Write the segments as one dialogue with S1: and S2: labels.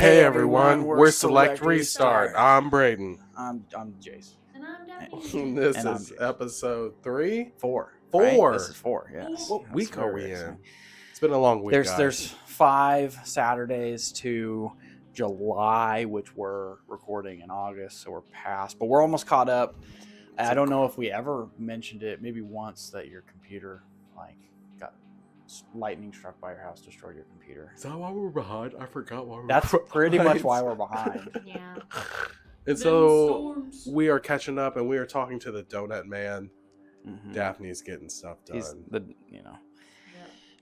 S1: Hey everyone, we're Select Restart. I'm Bradin.
S2: I'm Jace.
S3: And I'm Daphne.
S1: This
S2: And I'm
S1: is
S2: Jace.
S1: episode 3?
S2: 4.
S1: Four.
S2: Right? This is 4, yes.
S1: What
S2: That's
S1: week are
S2: very
S1: we in?
S2: exciting.
S1: It's been a long week, guys.
S2: There's 5 Saturdays to July, which we're recording in August, so we're past. But we're almost caught up. I don't know if we ever mentioned it, maybe once, that your computer got lightning struck by your house, destroyed your computer.
S1: Is that why we're behind? I forgot why we're
S2: That's
S1: behind.
S2: pretty much why we're behind.
S3: Yeah.
S1: And so we are catching up and we are talking to the Donut Man.
S2: Mhm.
S1: Daphne's getting stuff done.
S2: He's the,
S3: Yep.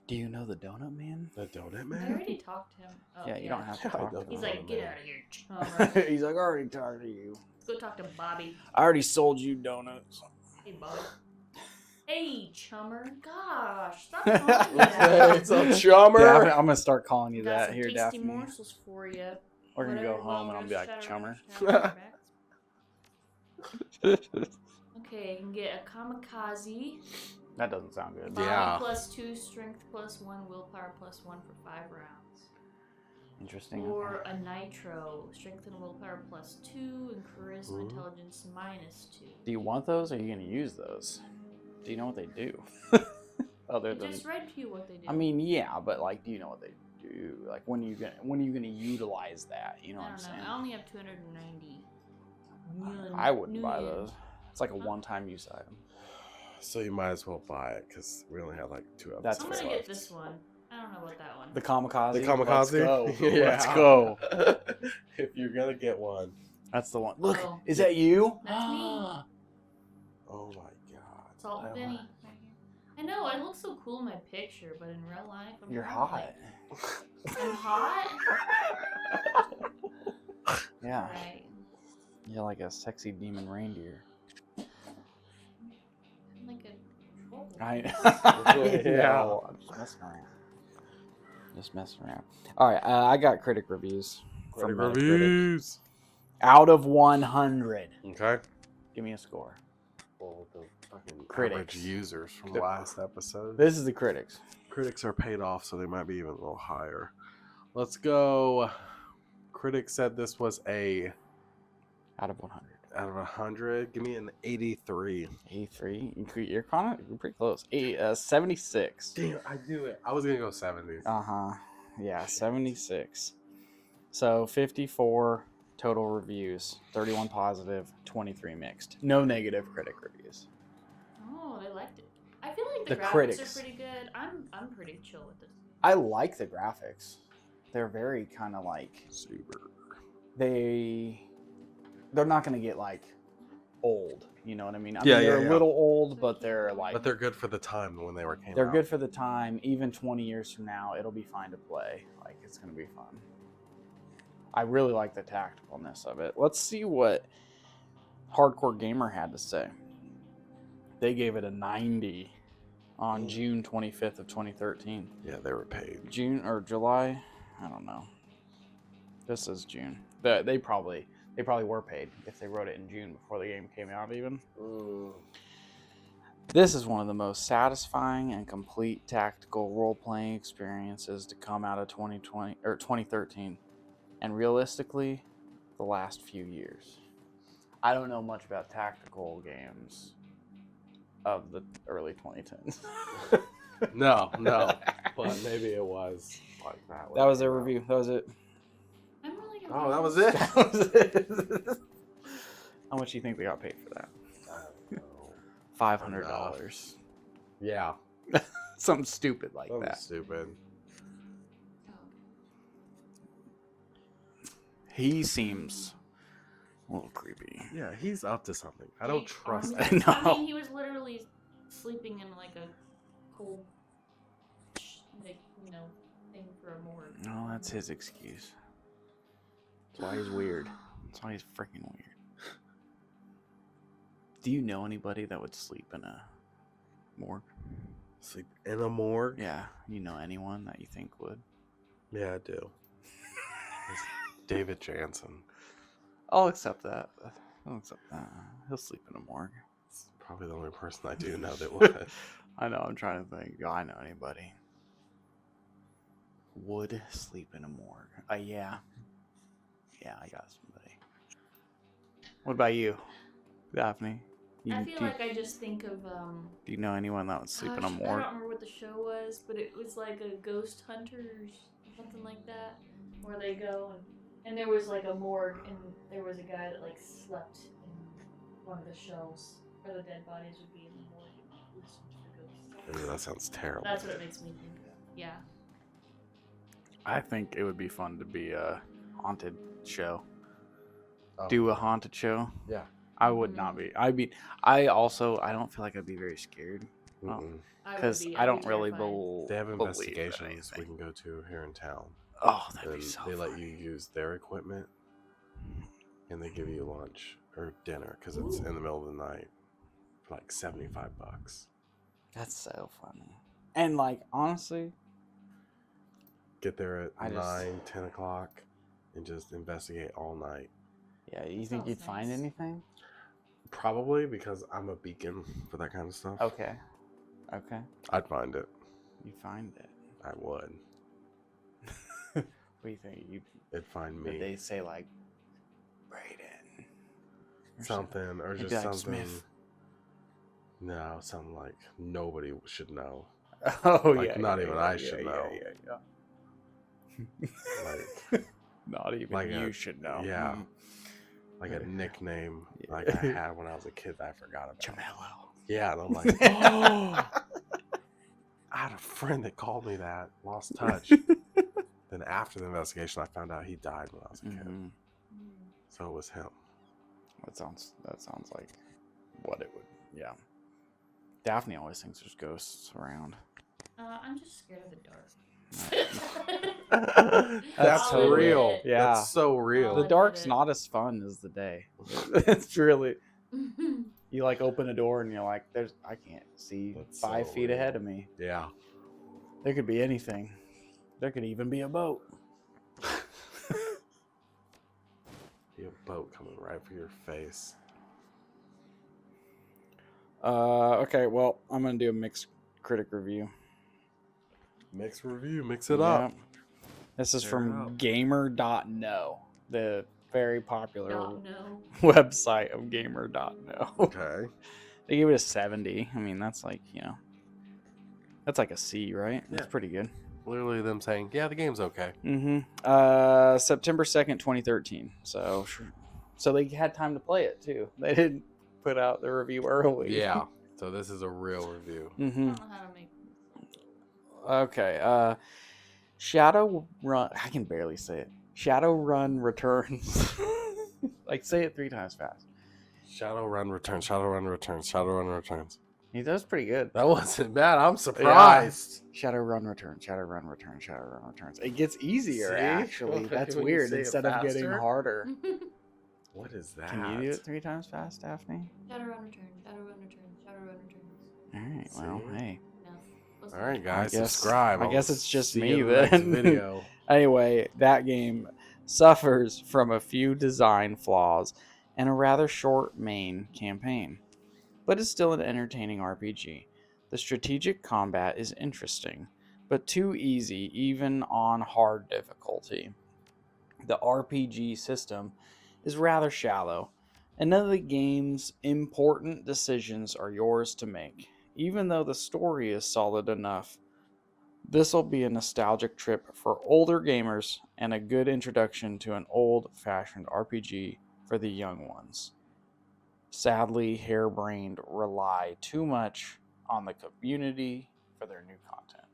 S2: Do you know the Donut Man?
S1: The Donut
S3: I
S1: Man?
S3: already talked to him. Oh,
S2: Yeah, you don't have to
S1: Yeah, I
S2: talk to
S1: don't
S2: him.
S3: He's
S1: know.
S3: like, get out of here, chummer.
S2: He's like, I already talked to you.
S3: Go talk to Bobby.
S2: I already sold you donuts.
S3: Hey, Bobby. Hey, chummer. Gosh, stop calling me that.
S1: It's a chummer.
S2: Yeah, I'm gonna start calling you
S3: Got
S2: that
S3: some
S2: here,
S3: tasty
S2: Daphne.
S3: morsels for you.
S2: We're gonna go home and I'll be like, chummer.
S3: Okay, you can get a kamikaze.
S2: That doesn't sound good.
S3: Body
S1: Yeah.
S3: +2, strength +1, willpower +1 for 5 rounds.
S2: Interesting.
S3: Or a nitro, strength and willpower +2, and charisma
S1: Ooh.
S3: intelligence -2.
S2: Do you want those, or are you gonna use those? Do you know what they do? Other
S3: I
S2: than,
S3: just read to you what they do.
S2: I mean, yeah, but like, do you know what they do? Like, when are you gonna utilize that? You know
S3: I
S2: what I'm
S3: don't know.
S2: saying?
S3: I only have 290.
S2: I wouldn't buy
S3: million.
S2: those. It's like a
S3: Huh?
S2: one-time use item.
S1: So you might as well buy it because we only have like 2 episodes.
S2: That's
S3: I'm
S2: fair.
S3: gonna get
S1: left.
S3: this one. I don't know about that one.
S2: The kamikaze.
S1: The kamikaze?
S2: Let's go.
S1: Yeah.
S2: Let's go.
S1: If you're gonna get one.
S2: That's the one. Look,
S3: Oh.
S2: is that you?
S3: That's me.
S1: Oh my god.
S3: Salt and Benny right here. I know, I look so cool in my picture, but in real life, I'm
S2: You're
S3: kinda
S2: hot.
S3: Like, I'm hot?
S2: Yeah.
S3: Right.
S2: You're like a sexy demon reindeer.
S3: I'm like a troll.
S2: Yeah. I'm just messing around. Just messing around. All right, I got critic reviews.
S1: Critic
S2: from Metacritic.
S1: reviews.
S2: Out of 100.
S1: Okay.
S2: Give me a score.
S1: Well, the fucking
S2: Critics.
S1: average users from last episode.
S2: This is the critics.
S1: Critics are paid off, so they might be even a little higher. Let's go. Critics said this was a
S2: Out of 100.
S1: out of 100. Give me an 83.
S2: 83. You're kind of pretty close. 76.
S1: Damn, I do it. I was gonna go 70.
S2: Uh-huh. Yeah, 76. So 54 total reviews, 31 positive, 23 mixed. No negative critic reviews.
S3: Oh, they liked it. I feel like the
S2: The
S3: graphics
S2: critics.
S3: are pretty good. I'm pretty chill with this.
S2: I like the graphics. They're very kind of like
S1: Super.
S2: they're not going to get like old, you know what I mean? I
S1: Yeah,
S2: mean, they're
S1: yeah.
S2: a little old, but they're like
S1: But they're good for the time when they came
S2: they're
S1: out.
S2: good for the time. Even 20 years from now, it'll be fine to play. Like, it's going to be fun. I really like the tacticalness of it. Let's see what Hardcore Gamer had to say. They gave it a 90 on June 25th of 2013.
S1: Yeah, they were paid.
S2: June or July? I don't know. This is June. They probably were paid if they wrote it in June before the game came out even. This is one of the most satisfying and complete tactical role-playing experiences to come out of 2020 or 2013, and realistically, the last few years. I don't know much about tactical games of the early 2010s.
S1: No, but maybe it was like that.
S2: That was their review. That was it.
S3: I'm really good.
S1: Oh, that was it.
S2: That was it. How much do you think they got paid for that? $500.
S1: Yeah,
S2: Something stupid like
S1: that was
S2: that.
S1: stupid.
S2: He seems a little creepy.
S1: Yeah, he's up to something. I don't trust
S3: honestly,
S1: him.
S3: I
S2: No.
S3: mean, he was literally sleeping in like a cold, like, thing for a morgue.
S2: No, that's his excuse. That's why he's weird. That's why he's freaking weird. Do you know anybody that would sleep in a morgue?
S1: Sleep in a morgue?
S2: Yeah, you know anyone that you think would?
S1: Yeah, I do. It's David Jansen.
S2: I'll accept that. I'll accept that. He'll sleep in a morgue.
S1: It's probably the only person I do know that would.
S2: I know, I'm trying to think. I know anybody. Would sleep in a morgue. Yeah. Yeah, I got somebody. What about you, Daphne?
S3: I feel like I just think of
S2: Do you know anyone that would sleep in a
S3: I
S2: morgue?
S3: don't remember what the show was, but it was like a ghost hunters or something like that, where they go and there was like a morgue and there was a guy that like slept in one of the shelves where the dead bodies would be in the morgue and listened to the ghosts.
S1: Ooh, that sounds terrible.
S3: That's what it makes me think of. Yeah.
S2: I think it would be fun to be a haunted show.
S1: Oh,
S2: Do a haunted show.
S1: Yeah.
S2: I would not be. I don't feel like I'd be very scared. Because I don't really believe.
S1: They have investigations we can go to here in town.
S2: Oh, that'd be
S1: And
S2: so
S1: they let
S2: funny.
S1: you use their equipment, and they give you lunch or dinner because it's in the middle of the night for like $75.
S2: That's so funny. And like honestly,
S1: get there at 9-10 o'clock and just investigate all night.
S2: Yeah, you think you'd find anything?
S1: Probably, because I'm a beacon for that kind of stuff.
S2: Okay.
S1: I'd find it.
S2: You'd find it.
S1: I would.
S2: What do you think?
S1: It'd find me.
S2: Would they say like Bradin?
S1: Something, or just
S2: like
S1: something.
S2: Smif.
S1: No, something like nobody should know.
S2: Oh,
S1: like, not even I should know.
S2: Yeah.
S1: Like,
S2: not even
S1: like
S2: you should know.
S1: Yeah. Like a nickname like I had when I was a kid that I forgot about.
S2: Jamello.
S1: Yeah, and I'm like, oh, I had a friend that called me that, lost touch. Then after the investigation, I found out he died when I was a kid. So it was him.
S2: That sounds like what it would. Yeah. Daphne always thinks there's ghosts around.
S3: I'm just scared of the dark.
S1: That's
S2: totally
S1: real.
S2: Yeah.
S1: That's so real.
S2: The dark's not as fun as the day. It's really. You like open a door and you're like, I can't see
S1: That's
S2: 5
S1: so
S2: feet
S1: real.
S2: ahead of me.
S1: Yeah.
S2: There could be anything. There could even be a boat.
S1: Be a boat coming right for your face.
S2: Okay, well, I'm gonna do a mixed critic review.
S1: Mix review, mix it up.
S2: This is
S1: Tear it
S2: from
S1: up.
S2: gamer.no, the very popular website of gamer.no.
S1: Okay.
S2: They gave it a 70. I mean, that's like, that's like a C, right? That's
S1: Yeah.
S2: pretty good.
S1: Literally them saying, yeah, the game's okay.
S2: September 2nd, 2013. So they had time to play it too. They didn't put out the review early.
S1: Yeah. So this is a real review.
S3: I don't know how to make.
S2: Okay. Shadowrun. I can barely say it. Shadowrun returns. Like, say it 3 times fast.
S1: Shadowrun returns. Shadowrun returns. Shadowrun returns.
S2: He does pretty good.
S1: That wasn't bad. I'm surprised.
S2: Shadowrun returns. Shadowrun returns. Shadowrun returns. It gets easier,
S1: See?
S2: actually. That's
S1: When you
S2: weird.
S1: say it
S2: Instead of getting
S1: faster?
S2: harder.
S1: What is that?
S2: Can you do it 3 times fast, Daphne?
S3: Shadowrun returns. Shadowrun returns. Shadowrun returns.
S2: All right. Well,
S1: See?
S2: hey.
S3: No.
S1: All right, guys,
S2: I guess-
S1: subscribe.
S2: I guess
S1: I'll
S2: it's just
S1: see
S2: me
S1: you in the next
S2: then.
S1: video.
S2: Anyway, that game suffers from a few design flaws and a rather short main campaign, but is still an entertaining RPG. The strategic combat is interesting, but too easy even on hard difficulty. The RPG system is rather shallow, and none of the game's important decisions are yours to make. Even though the story is solid enough, this will be a nostalgic trip for older gamers and a good introduction to an old-fashioned RPG for the young ones. Sadly, Harebrained rely too much on the community for their new content.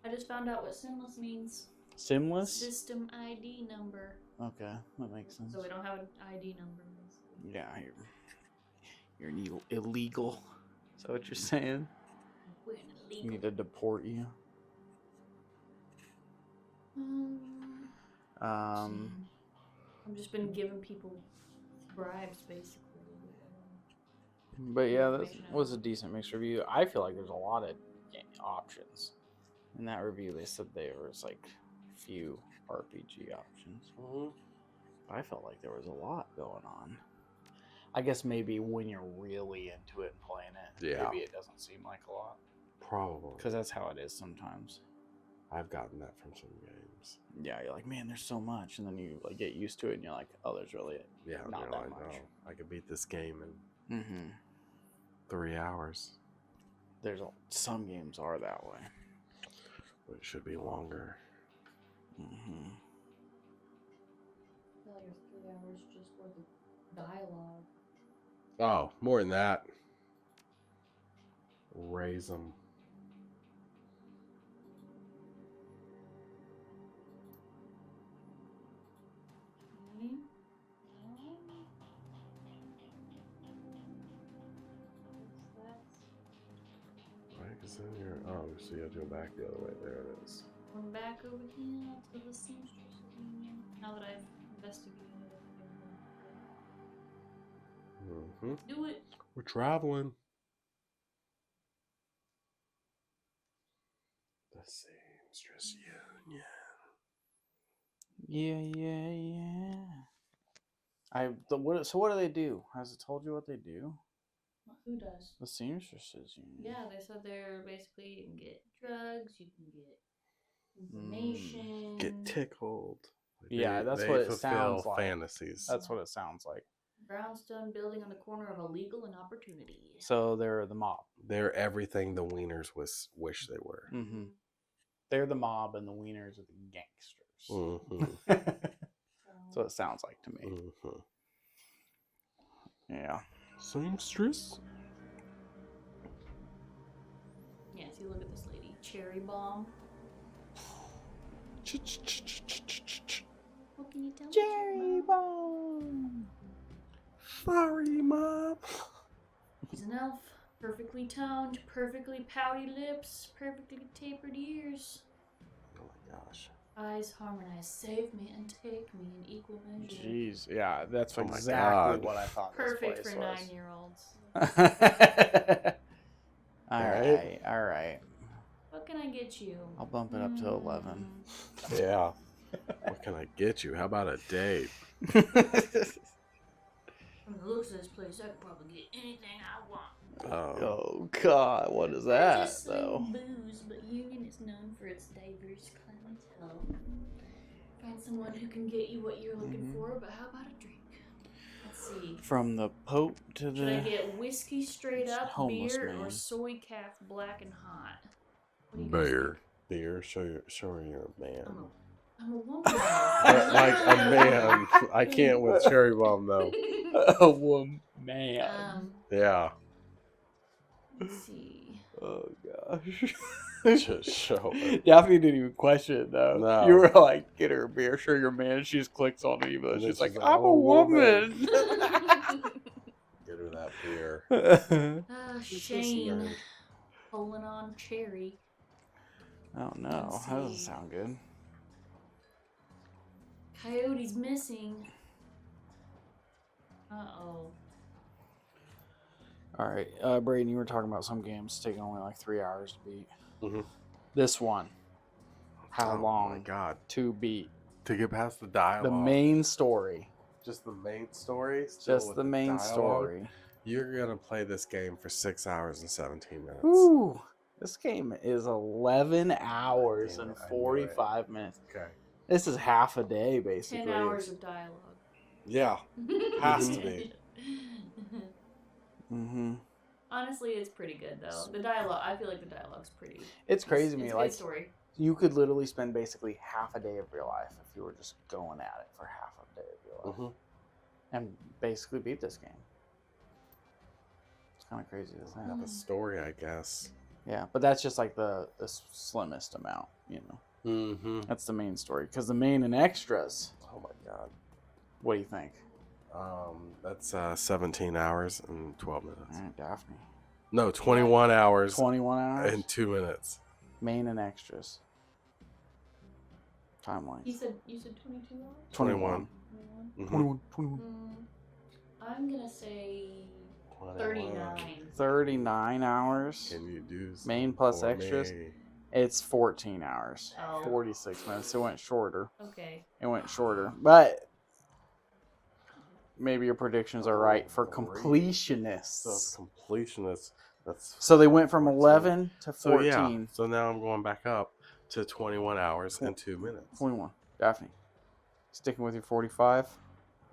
S3: I just found out what Sinless means.
S2: Simless?
S3: System ID number.
S2: Okay, that makes sense.
S3: So we don't have an ID number.
S2: Yeah, you're illegal. Is that what you're saying?
S3: We're
S2: We
S3: illegal.
S2: need to deport you.
S3: I've just been giving people bribes, basically.
S2: But yeah, that was a decent mixed review. I feel like there's a lot of options. In that review, they said there was like few RPG options. I felt like there was a lot going on. I guess maybe when you're really into it and playing it,
S1: Yeah.
S2: maybe it doesn't seem like a lot.
S1: Probably.
S2: Because that's how it is sometimes.
S1: I've gotten that from some games.
S2: Yeah, you're like, man, there's so much, and then you like get used to it, and you're like, oh, there's really not that much.
S1: No, I could beat this game in
S2: Mm-hmm.
S1: 3 hours.
S2: Some games are that way.
S1: But it should be longer.
S2: Mm-hmm.
S3: I feel like it's 3 hours just for the dialogue.
S1: Oh, more than that. Raise them. Right, because then you're... Oh, so you have to go back the other way. There it is.
S3: Going back over here to the seamstress again. Now that I've investigated everything.
S1: Mm-hmm.
S3: Do it.
S1: We're traveling. The seamstress union.
S2: Yeah. So what do they do? Has it told you what they do?
S3: Who does?
S2: The seamstresses union.
S3: Yeah, they said they're basically you can get drugs, you can get information,
S1: Get tickled.
S2: Yeah, that's what it sounds like.
S1: Fantasies.
S2: That's what it sounds like.
S3: Brownstone building on the corner of illegal and opportunity.
S2: So they're the mob.
S1: They're everything the Wieners wish they were.
S2: Mm-hmm. They're the mob, and the Wieners are the gangsters.
S1: Mm-hmm.
S2: That's what it sounds like to me.
S1: Mm-hmm.
S2: Yeah.
S1: Seamstress?
S3: Yeah, see, look at this lady. Cherry bomb. What can you tell me?
S2: Cherry bomb.
S1: Sorry, Mom.
S3: He's an elf. Perfectly toned, perfectly pouty lips, perfectly tapered ears.
S1: Oh my gosh.
S3: Eyes harmonize, save me and take me in equal measure.
S2: Jeez, yeah, that's
S1: Oh my
S2: exactly
S1: God.
S2: what I thought.
S3: Perfect
S2: this
S3: for
S2: place
S3: 9-year-olds.
S2: was. All right.
S3: What can I get you?
S2: I'll bump it up to 11.
S1: Yeah. What can I get you? How about a date?
S3: From the looks of this place, I could probably get anything I want.
S2: Oh God, what is
S3: I
S2: that
S3: just sling
S2: though?
S3: booze, but Union is known for its diverse clientele. Find someone who can get you what you're looking for, but how about a drink? Let's see.
S2: From the Pope to
S3: Should I
S2: the
S3: get whiskey straight up,
S2: homeless
S3: beer, or
S2: man.
S3: soy calf black and hot? What do you guys
S1: Beer. Beer. Show her you're a man.
S3: think? I'm a woman.
S1: Like a man. I can't with cherry bomb though.
S2: a woman.
S1: Yeah.
S3: Let's see.
S2: Oh gosh.
S1: Just show it.
S2: Daphne didn't even question it though.
S1: No.
S2: You were like, get her a beer, sure you're a man. She just clicks on it even though
S1: And
S2: she's
S1: then
S2: like,
S1: she's
S2: I'm a woman.
S1: Get her that beer.
S3: Shane. Pulling on cherry.
S2: Oh no,
S3: Let's
S2: that doesn't
S3: see.
S2: sound good.
S3: Coyote's missing. Uh-oh.
S2: Alright, Braden, you were talking about some games taking only like 3 hours to beat.
S1: Mm-hmm.
S2: This one, how
S1: Oh my
S2: long
S1: God.
S2: to beat?
S1: To get past the dialogue.
S2: The main story.
S1: Just the main story? Still
S2: Just
S1: with
S2: the main
S1: dialogue?
S2: story.
S1: You're going to play this game for 6 hours and 17 minutes.
S2: Ooh, this game is 11 hours
S1: Damn
S2: and
S1: it, I knew
S2: 45 minutes.
S1: Okay.
S2: This is half a day, basically.
S3: 10 hours of dialogue.
S1: Yeah. Has to be.
S2: Mm-hmm.
S3: Honestly, it's pretty good though. The dialogue, I feel like the dialogue's pretty.
S2: It's crazy to me.
S3: It's a
S2: Like,
S3: good story.
S2: you could literally spend basically half a day of your life if you were just going at it for half a day of your life.
S1: Mm-hmm.
S2: And basically beat this game. It's kind of crazy to think.
S1: The story, I guess.
S2: Yeah, but that's just like the slimmest amount, you know.
S1: Mm-hmm.
S2: That's the main story. Because the main and extras,
S1: Oh my God.
S2: what do you think?
S1: That's 17 hours and 12 minutes.
S2: All right, Daphne.
S1: No, 21 hours
S2: 21 hours?
S1: and 2 minutes.
S2: Main and extras. Timeline.
S3: You said 22 hours?
S1: 21.
S3: 21?
S1: Mhm.
S2: 21.
S3: I'm gonna say
S1: 21.
S3: 39.
S2: 39 hours.
S1: Can you do
S2: Main plus
S1: for
S2: extras?
S1: me?
S2: It's 14 hours.
S3: Oh.
S2: 46 minutes. It went shorter.
S3: Okay.
S2: It went shorter. But maybe your predictions are right for
S1: So
S2: completionists.
S1: completionists. That's
S2: So they went from
S1: 14.
S2: 11 to 14.
S1: So yeah. So now I'm going back up to 21 hours and 2 minutes.
S2: 21. Daphne, sticking with your 45?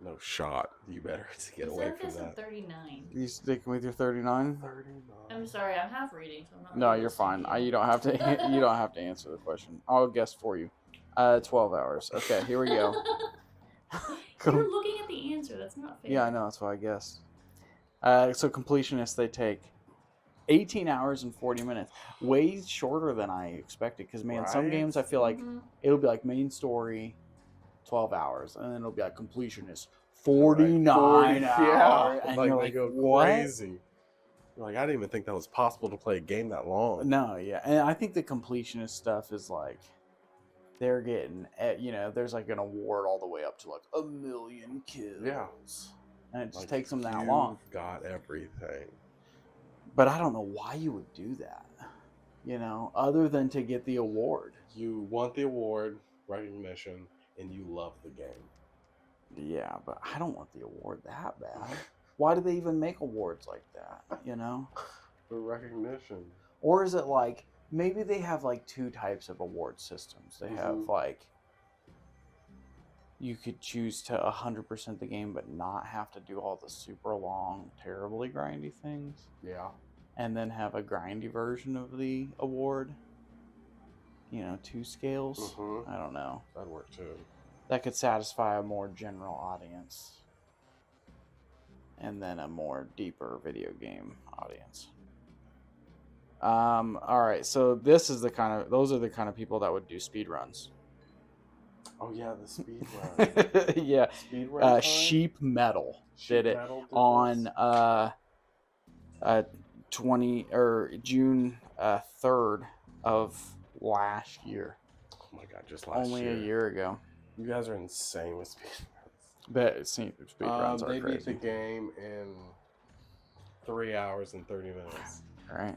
S1: No shot. You better get
S3: It
S1: away
S3: said
S1: from
S3: this at
S1: that.
S3: 39.
S2: You sticking with your 39?
S1: 39.
S3: I'm sorry, I'm half reading, so I'm not.
S2: No,
S3: really
S2: you're fine.
S3: listening to
S2: You don't have to. You don't have to answer the question. I'll guess for you. 12 hours. Okay, here we go.
S3: You're looking at the answer. That's not fair.
S2: Yeah, I know. That's why I guessed. So completionists, they take 18 hours and 40 minutes. Way shorter than I expected. Because, man, some
S1: Right?
S2: games I feel like it'll be like main story, 12 hours. And then it'll be like completionist, 49
S1: 40,
S2: hours.
S1: yeah.
S2: And
S1: Like,
S2: you're
S1: they
S2: like,
S1: go
S2: what?
S1: crazy. You're like, I didn't even think that was possible to play a game that long.
S2: No, yeah. And I think the completionist stuff is like, they're getting, there's like an award all the way up to like 1 million kills.
S1: Yeah.
S2: And it just
S1: Like,
S2: takes them that long.
S1: You've got everything.
S2: But I don't know why you would do that, other than to get the award.
S1: You want the award, recognition, and you love the game.
S2: Yeah, but I don't want the award that bad. Why do they even make awards like that,
S1: For recognition.
S2: Or is it like, maybe they have like 2 types of award systems. They have like, you could choose to 100% the game but not have to do all the super long, terribly grindy things.
S1: Yeah.
S2: And then have a grindy version of the award. 2 scales. I don't know.
S1: That'd work too.
S2: That could satisfy a more general audience. And then a more deeper video game audience. Alright, so those are the kind of people that would do speedruns.
S1: Oh yeah, the speed run.
S2: Yeah.
S1: Speed run.
S2: Sheep Metal did it on June 3rd of last year.
S1: Oh my god, just last
S2: Only
S1: year.
S2: a year ago.
S1: You guys are insane with speed runs.
S2: But speed runs are
S1: they
S2: crazy.
S1: beat the game in 3 hours and 30 minutes.
S2: Right.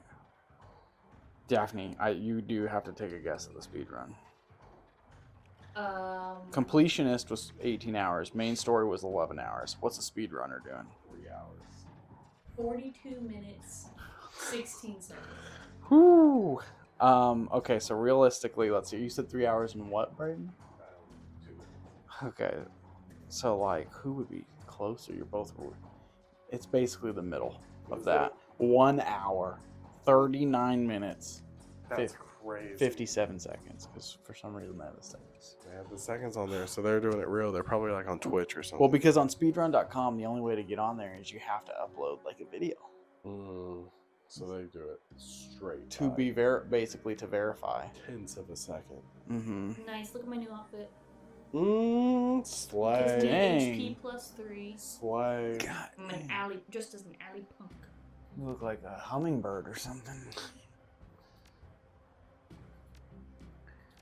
S2: Daphne, you do have to take a guess at the speed run. Completionist was 18 hours. Main story was 11 hours. What's the speedrunner doing?
S1: 3 hours.
S3: 42 minutes, 16 seconds.
S2: Whoo! Okay, so realistically, let's see. You said 3 hours and what, Bradin?
S1: 2 minutes.
S2: Okay. So, like, who would be closer? You're both... It's basically the middle of that. 1 hour, 39 minutes,
S1: That's crazy.
S2: 57 seconds. Because for some reason they have the seconds.
S1: They have the seconds on there, so they're doing it real. They're probably like on Twitch or something.
S2: Well, because on speedrun.com, the only way to get on there is you have to upload, like, a video.
S1: So they do it straight.
S2: To be basically to verify.
S1: Tenths of a second.
S3: Nice. Look at my new outfit.
S1: Slay.
S2: Dang.
S3: HP +3.
S1: Slay.
S2: God,
S3: I'm an alley, just as an alley punk.
S2: you look like a hummingbird or something.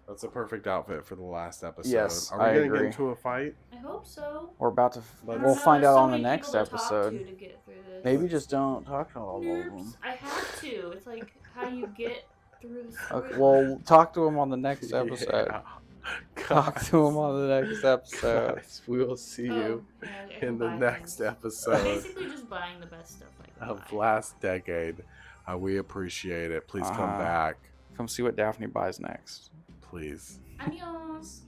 S1: That's a perfect outfit for the last episode.
S2: Yes,
S1: Are we
S2: I
S1: gonna
S2: agree.
S1: get into a fight?
S3: I hope so.
S2: We're about to.
S3: I don't
S2: We'll
S3: know,
S2: find
S3: there's
S2: out
S3: so
S2: on the
S3: many
S2: next
S3: people to talk
S2: episode.
S3: to get through this.
S2: Maybe just don't talk to all of them.
S3: Nerps. I have to. It's like how you get through the story.
S2: Okay, well, talk to him on the next episode.
S1: Yeah.
S2: Talk to him on the next episode.
S1: Guys, we will see you
S3: Oh, yeah, I can
S1: in the
S3: buy
S1: next
S3: things.
S1: episode
S3: Basically, just buying the best stuff I can
S1: of
S3: buy.
S1: last decade. We appreciate it. Please come back.
S2: Come see what Daphne buys next.
S1: Please.
S3: Adios.